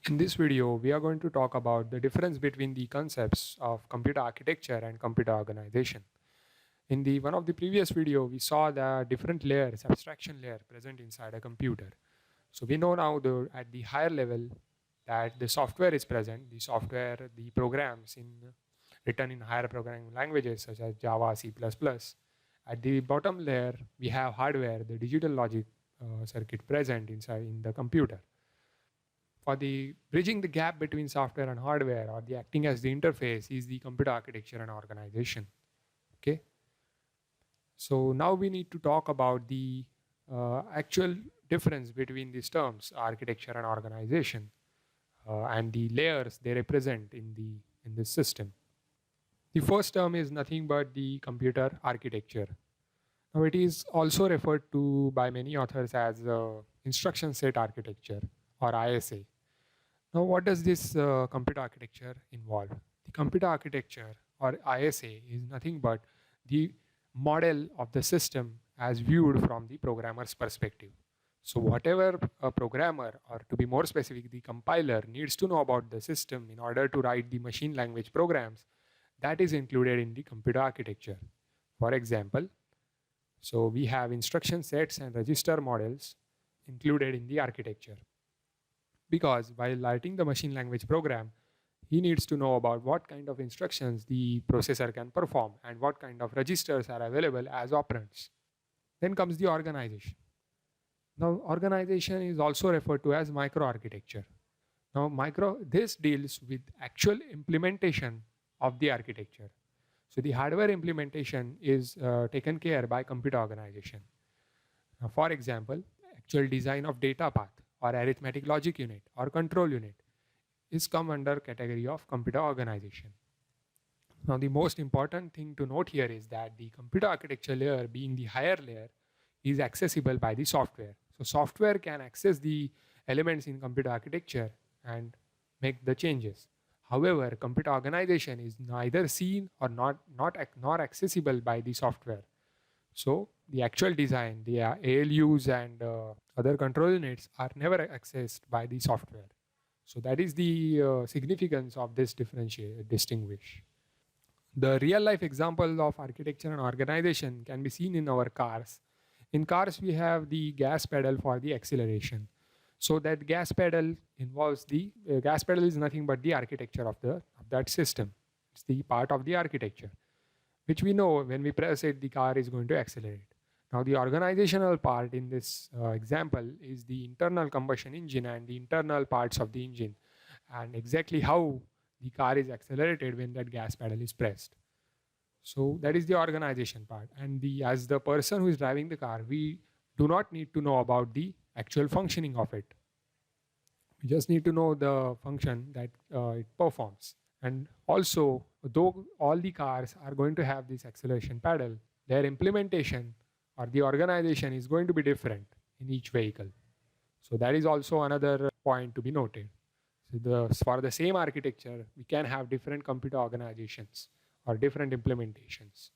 In this video, we are going to talk about the difference between the concepts of computer architecture and computer organization. In the one of the previous video, we saw the different layers, abstraction layer present inside a computer. So we know now at the higher level that the software is present, the software, the programs written in higher programming languages such as Java, C++. At the bottom layer, we have hardware, the digital logic circuit present inside in the computer. For the bridging the gap between software and hardware, or the acting as the interface, is the computer architecture and organization. Okay. So now we need to talk about the actual difference between these terms, architecture and organization, and the layers they represent in this system. The first term is nothing but the computer architecture. Now it is also referred to by many authors as instruction set architecture, or ISA. Now, what does this computer architecture involve? The computer architecture, or ISA, is nothing but the model of the system as viewed from the programmer's perspective. So whatever a programmer, or to be more specific, the compiler, needs to know about the system in order to write the machine language programs, that is included in the computer architecture. For example, so we have instruction sets and register models included in the architecture. Because while writing the machine language program, he needs to know about what kind of instructions the processor can perform and what kind of registers are available as operands. Then comes the organization. Now, organization is also referred to as microarchitecture. Now, this deals with actual implementation of the architecture. So the hardware implementation is taken care by computer organization. Now, for example, actual design of data path, or arithmetic logic unit, or control unit is come under category of computer organization. Now the most important thing to note here is that the computer architecture layer, being the higher layer, is accessible by the software. So software can access the elements in computer architecture and make the changes. However, computer organization is neither seen or nor accessible by the software. So the actual design, the ALUs and other control units are never accessed by the software. So that is the significance of this distinguish. The real life example of architecture and organization can be seen in our cars. In cars, we have the gas pedal for the acceleration. So that gas pedal involves the gas pedal is nothing but the architecture of that system. It's the part of the architecture, which we know when we press it, the car is going to accelerate. Now, the organizational part in this example is the internal combustion engine and the internal parts of the engine, and exactly how the car is accelerated when that gas pedal is pressed. So that is the organization part. And as the person who is driving the car, we do not need to know about the actual functioning of it. We just need to know the function that it performs. And also, though all the cars are going to have this acceleration pedal, their implementation or the organization is going to be different in each vehicle. So that is also another point to be noted. So for the same architecture, we can have different computer organizations or different implementations.